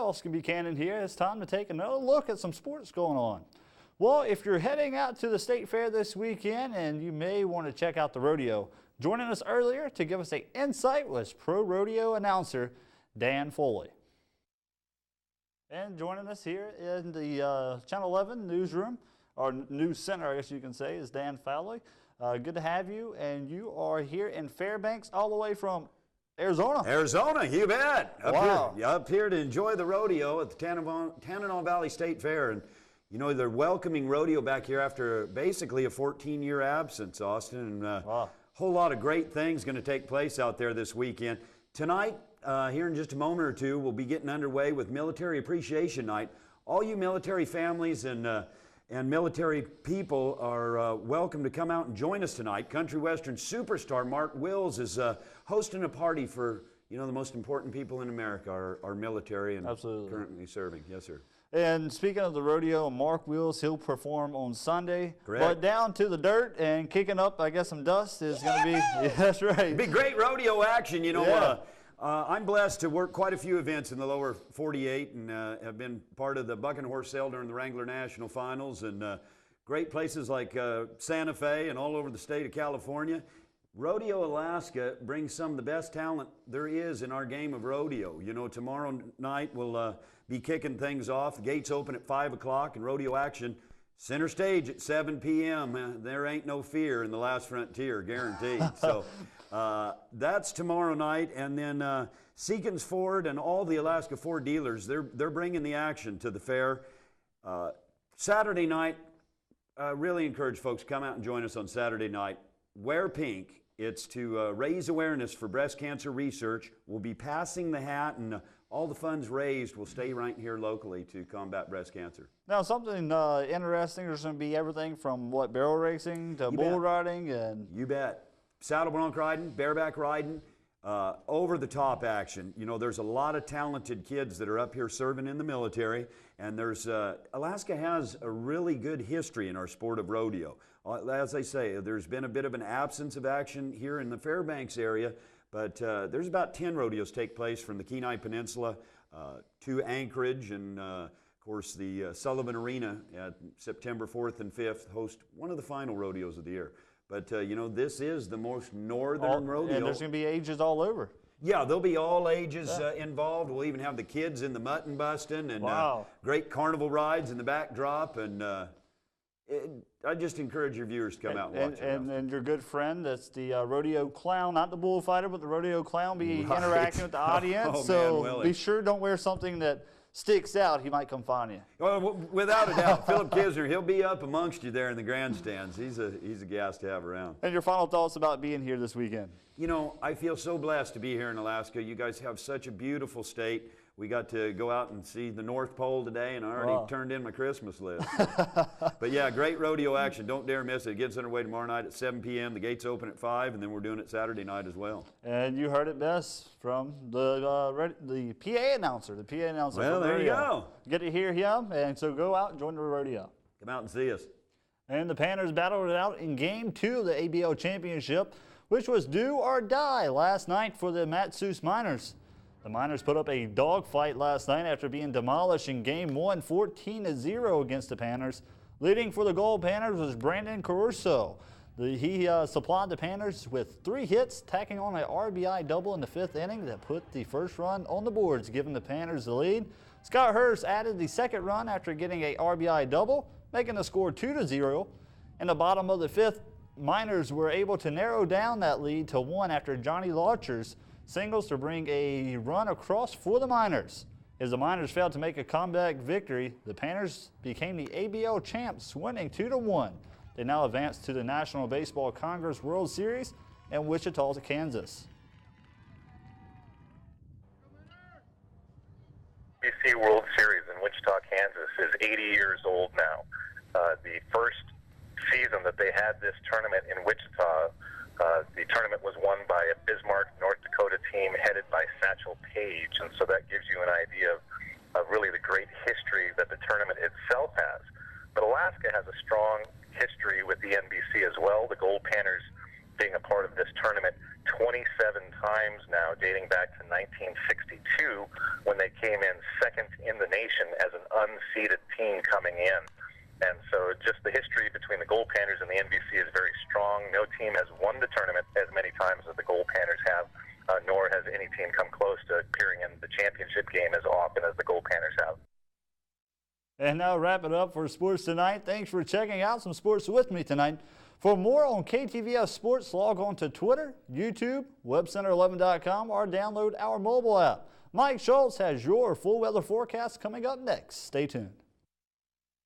Austin Buchanan here. It's time to take another look at some sports going on. Well, if you're heading out to the state fair this weekend and you may want to check out the rodeo, joining us earlier to give us an insight was pro rodeo announcer Dan Foley. And joining us here in the Channel 11 newsroom, or news center, I guess you can say, is Dan Foley. Good to have you, and you are here in Fairbanks all the way from Arizona. Arizona, you bet. Wow. Up here to enjoy the rodeo at the Tanana Valley State Fair. And, you know, they're welcoming rodeo back here after basically a 14-year absence, Austin. And a whole lot of great things going to take place out there this weekend. Tonight, here in just a moment or two, we'll be getting underway with Military Appreciation Night. All you military families and military people are welcome to come out and join us tonight. Country Western superstar Mark Wills is hosting a party for, you know, the most important people in America, our military and currently serving. Yes, sir. And speaking of the rodeo, Mark Wills, he'll perform on Sunday. Correct. But down to the dirt and kicking up, I guess, some dust is going to be, yeah, that's right. It'll be great rodeo action, you know. Yeah. I'm blessed to work quite a few events in the lower 48 and have been part of the Buck and Horse Sale during the Wrangler National Finals and great places like Santa Fe and all over the state of California. Rodeo Alaska brings some of the best talent there is in our game of rodeo. You know, tomorrow night we'll be kicking things off. The gates open at 5 o'clock and rodeo action center stage at 7 p.m. There ain't no fear in the last frontier, guaranteed. So that's tomorrow night. And then Seekins Ford and all the Alaska Ford dealers, they're bringing the action to the fair. Saturday night, really encourage folks to come out and join us on Saturday night. Wear pink. It's to raise awareness for breast cancer research. We'll be passing the hat, and all the funds raised will stay right here locally to combat breast cancer. Now, something interesting, there's going to be everything from, what, barrel racing to bull riding? And you bet. Saddle bronc riding, bareback riding, over-the-top action. You know, there's a lot of talented kids that are up here serving in the military, and there's Alaska has a really good history in our sport of rodeo. As I say, there's been a bit of an absence of action here in the Fairbanks area, but there's about 10 rodeos take place from the Kenai Peninsula to Anchorage, and of course the Sullivan Arena at September 4th and 5th host one of the final rodeos of the year. But you know, this is the most northern rodeo. And there's going to be ages all over. Yeah, there'll be all ages involved. We'll even have the kids in the mutton busting and great carnival rides in the backdrop. And I just encourage your viewers to come out and watch it. And your good friend, that's the rodeo clown, not the bullfighter, but the rodeo clown, be interacting with the audience. So be sure, don't wear something that sticks out. He might come find you. Well, without a doubt, Philip Kisner, he'll be up amongst you there in the grandstands. He's a gas to have around. And your final thoughts about being here this weekend? You know, I feel so blessed to be here in Alaska. You guys have such a beautiful state. We got to go out and see the North Pole today, and I already turned in my Christmas list. But yeah, great rodeo action. Don't dare miss it. It gets underway tomorrow night at 7 p.m. The gates open at 5, and then we're doing it Saturday night as well. And you heard it best from the PA announcer. The PA announcer. Well, there you go. Get to hear him, and so go out and join the rodeo. Come out and see us. And the Panthers battled it out in Game 2 of the ABL Championship, which was do or die last night for the Matsus Miners. The Miners put up a dogfight last night after being demolished in Game 1, 14-0 against the Panthers. Leading for the Gold Panthers was Brandon Caruso. He supplied the Panthers with 3 hits, tacking on an RBI double in the 5th inning that put the first run on the boards, giving the Panthers the lead. Scott Hurst added the 2nd run after getting a RBI double, making the score 2-0. In the bottom of the 5th, Miners were able to narrow down that lead to 1 after Johnny Larcher's singles to bring a run across for the Miners. As the Miners failed to make a comeback victory, the Panthers became the ABL champs, winning 2-1. They now advance to the National Baseball Congress World Series in Wichita, Kansas. NBC World Series in Wichita, Kansas is 80 years old now. The first season that they had this tournament in Wichita, the tournament was won by a Bismarck, North Dakota team headed by Satchel Paige, and so that gives you an idea of really the great history that the tournament itself has. But Alaska has a strong history with the NBC as well. The Gold Panthers being a part of this tournament 27 times now, dating back to 1962 when they came in second nation as an unseeded team coming in. And so just the history between the Gold Panthers and the NBC is very strong. No team has won the tournament as many times as the Gold Panthers have, nor has any team come close to appearing in the championship game as often as the Gold Panthers have. And now wrap it up for Sports Tonight. Thanks for checking out some sports with me tonight. For more on KTVS Sports, log on to Twitter, YouTube, WebCenter11.com, or download our mobile app. Mike Schultz has your full weather forecast coming up next. Stay tuned.